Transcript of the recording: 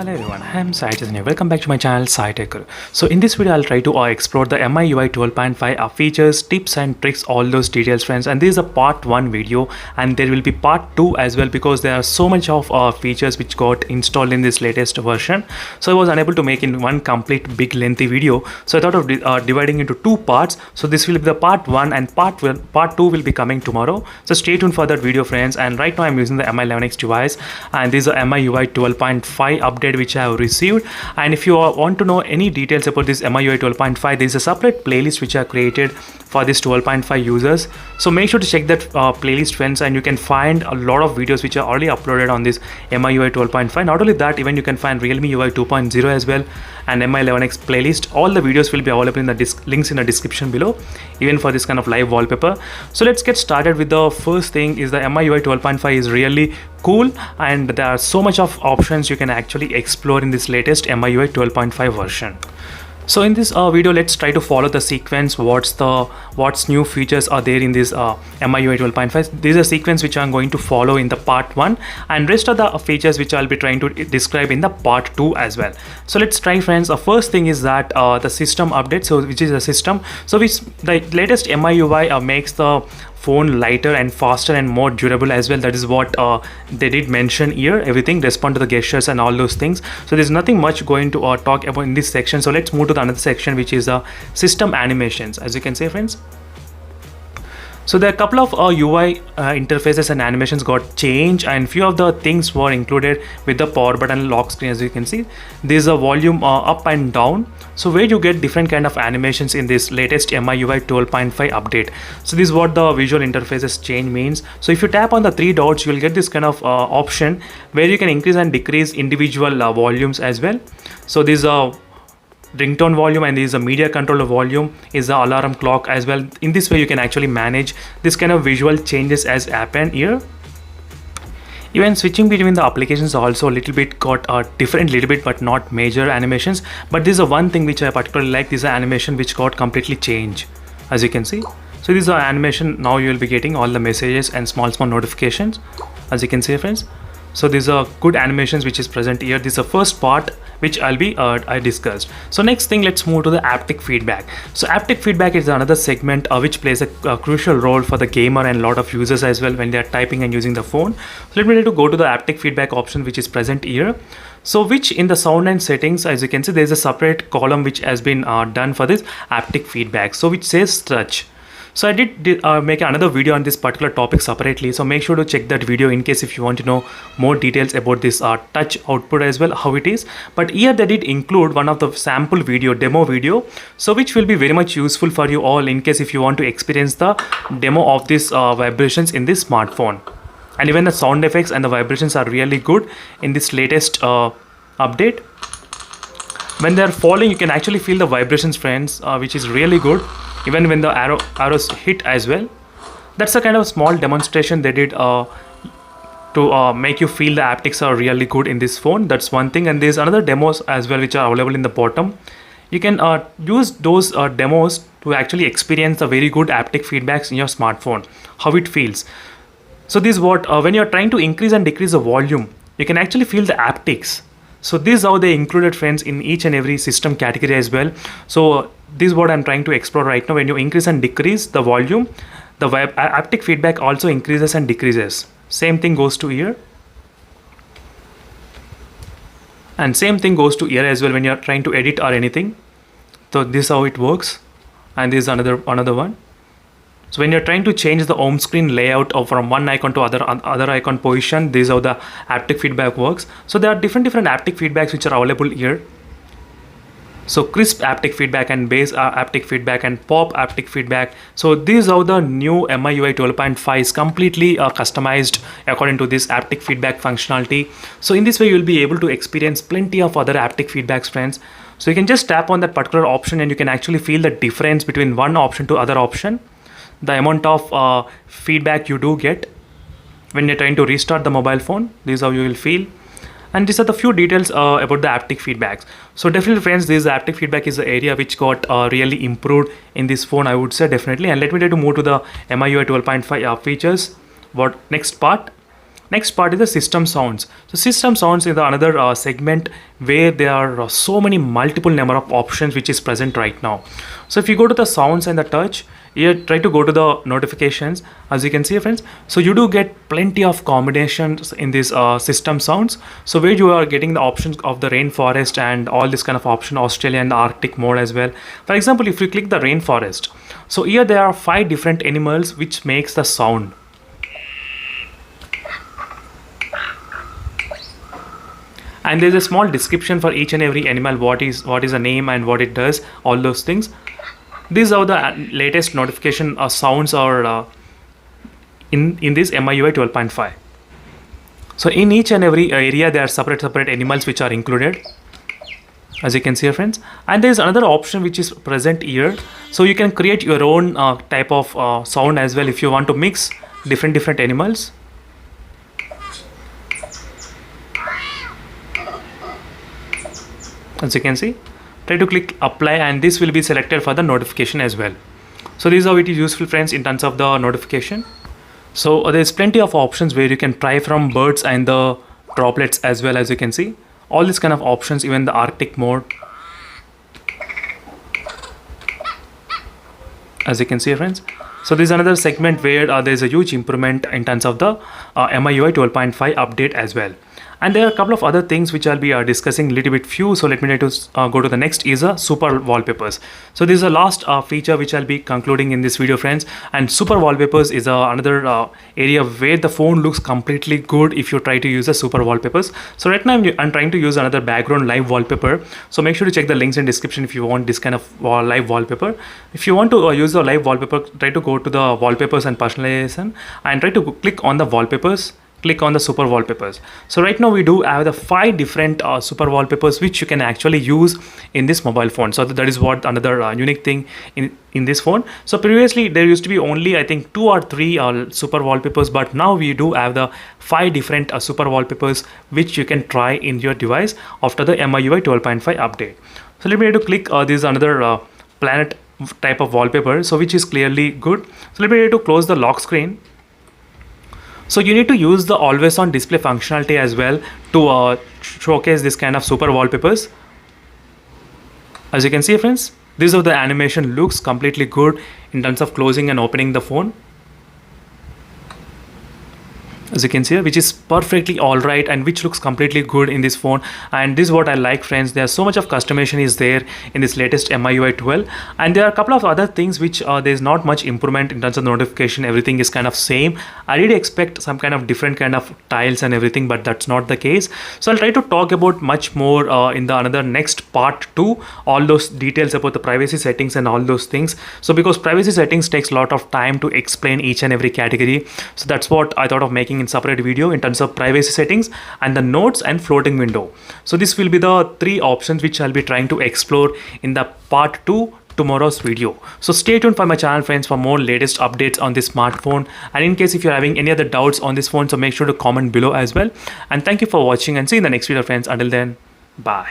Hello everyone, I am Sai Chaitanya. Welcome back to my channel Sai Tech Guru. So in this video I'll try to explore the MIUI 12.5 features, tips and tricks, all those details friends, and this is a part 1 video and there will be part 2 as well because there are so much of features which got installed in this latest version. So I was unable to make in one complete big lengthy video, so I thought of dividing into two parts. So this will be the part 1 and part 2 will be coming tomorrow. So stay tuned for that video friends. And right now I'm using the Mi11X device and this is a MIUI 12.5 update which I have received. And if you want to know any details about this MIUI 12.5, there is a separate playlist which I created for this 12.5 users, so make sure to check that playlist friends, and you can find a lot of videos which are already uploaded on this MIUI 12.5. Not only that, even you can find Realme UI 2.0 as well and Mi11X playlist. All the videos will be available in the links in the description below, even for this kind of live wallpaper. So let's get started with the first thing. Is the MIUI 12.5 is really cool and there are so much of options you can actually explore in this latest MIUI 12.5 version. So in this video, let's try to follow the sequence. What's new features are there in this MIUI 12.5. This is a sequence which I'm going to follow in the part 1 and rest of the features which I'll be trying to describe in the part 2 as well. So let's try friends. The first thing is that the system update, so which is a system, so which the latest MIUI makes the phone lighter and faster and more durable as well. That is what they did mention here. Everything respond to the gestures and all those things. So there's nothing much going to talk about in this section. So let's move to the another section, which is system animations. As you can see friends, so there are a couple of UI interfaces and animations got changed, and few of the things were included with the power button lock screen. As you can see, there's a volume up and down, so where you get different kind of animations in this latest MIUI 12.5 update. So this is what the visual interfaces change means. So if you tap on the three dots, you will get this kind of option where you can increase and decrease individual volumes as well. So this is a ringtone volume and there is a media controller volume, is the alarm clock as well. In this way you can actually manage this kind of visual changes as happen here. Even switching between the applications also a little bit got different little bit, but not major animations. But this is one thing which I particularly like. This is an animation which got completely changed, as you can see. So this is an animation. Now you will be getting all the messages and small notifications, as you can see friends. So these are good animations which is present here. This is the first part which I discussed. So next thing, let's move to the haptic feedback. So haptic feedback is another segment which plays a crucial role for the gamer and a lot of users as well when they are typing and using the phone. So let me try to go to the haptic feedback option which is present here. So which in the sound and settings, as you can see, there is a separate column which has been done for this haptic feedback, so which says touch. So I did make another video on this particular topic separately, so make sure to check that video in case if you want to know more details about this touch output as well, how it is. But here they did include one of the sample video, demo video, so which will be very much useful for you all in case if you want to experience the demo of this vibrations in this smartphone. And even the sound effects and the vibrations are really good in this latest update. When they are falling, you can actually feel the vibrations friends, which is really good. Even when the arrows hit as well. That's a kind of small demonstration they did to make you feel the haptics are really good in this phone. That's one thing. And there's another demos as well which are available in the bottom. You can use those demos to actually experience the very good haptic feedbacks in your smartphone, how it feels. So this is what when you're trying to increase and decrease the volume, you can actually feel the haptics. So this is how they included friends in each and every system category as well. So this is what I'm trying to explore right now. When you increase and decrease the volume, the haptic feedback also increases and decreases. Same thing goes to ear. And same thing goes to ear as well when you're trying to edit or anything. So this is how it works. And this is another one. So when you're trying to change the home screen layout or from one icon to other icon position, this is how the haptic feedback works. So there are different haptic feedbacks which are available here. So crisp haptic feedback and bass haptic feedback and pop haptic feedback. So this is how the new MIUI 12.5 is completely customized according to this haptic feedback functionality. So in this way, you'll be able to experience plenty of other haptic feedbacks friends. So you can just tap on that particular option and you can actually feel the difference between one option to other option. The amount of feedback you do get when you're trying to restart the mobile phone. This is how you will feel. And these are the few details about the haptic feedbacks. So definitely friends, this haptic feedback is the area which got really improved in this phone, I would say, definitely. And let me try to move to the MIUI 12.5 features. What next part? Next part is the system sounds. So system sounds is another segment where there are so many multiple number of options which is present right now. So if you go to the sounds and the touch, here try to go to the notifications. As you can see, friends, so you do get plenty of combinations in this system sounds. So where you are getting the options of the rainforest and all this kind of option, Australian and Arctic mode as well. For example, if you click the rainforest, so here there are 5 different animals which makes the sound. And there's a small description for each and every animal, what is the name and what it does, all those things. These are the latest notification sounds are in this MIUI 12.5. So in each and every area there are separate animals which are included, as you can see, friends. And there is another option which is present here, so you can create your own type of sound as well if you want to mix different animals. As you can see, try to click apply and this will be selected for the notification as well. So this is how it is useful, friends, in terms of the notification. So there's plenty of options where you can try from birds and the droplets as well. As you can see, all these kind of options, even the Arctic mode, as you can see, friends. So this is another segment where there's a huge improvement in terms of the MIUI 12.5 update as well. And there are a couple of other things which I'll be discussing a little bit few. So let me try to go to the next is super wallpapers. So this is the last feature which I'll be concluding in this video, friends. And super wallpapers is another area where the phone looks completely good if you try to use the super wallpapers. So right now I'm trying to use another background live wallpaper. So make sure to check the links in description if you want this kind of live wallpaper. If you want to use the live wallpaper, try to go to the wallpapers and personalization and try to click on the wallpapers. Click on the super wallpapers. So right now we do have the 5 different super wallpapers which you can actually use in this mobile phone. So that is what another unique thing in this phone. So previously there used to be only, I think, 2 or 3 super wallpapers, but now we do have the 5 different super wallpapers which you can try in your device after the MIUI 12.5 update. So let me try to click this is another planet type of wallpaper, so which is clearly good. So let me try to close the lock screen. So you need to use the always on display functionality as well to showcase this kind of super wallpapers. As you can see, friends, this of the animation looks completely good in terms of closing and opening the phone. As you can see, which is perfectly all right and which looks completely good in this phone. And this is what I like, friends. There's so much of customization is there in this latest MIUI 12, and there are a couple of other things which there's not much improvement in terms of notification. Everything is kind of same. I did expect some kind of different kind of tiles and everything, but that's not the case. So I'll try to talk about much more in the another next part 2, all those details about the privacy settings and all those things. So because privacy settings takes a lot of time to explain each and every category, so that's what I thought of making in separate video in terms of privacy settings and the notes and floating window. So this will be the 3 options which I'll be trying to explore in the part 2 tomorrow's video. So stay tuned for my channel, friends, for more latest updates on this smartphone. And in case if you're having any other doubts on this phone, so make sure to comment below as well. And thank you for watching and see you in the next video, friends. Until then, bye.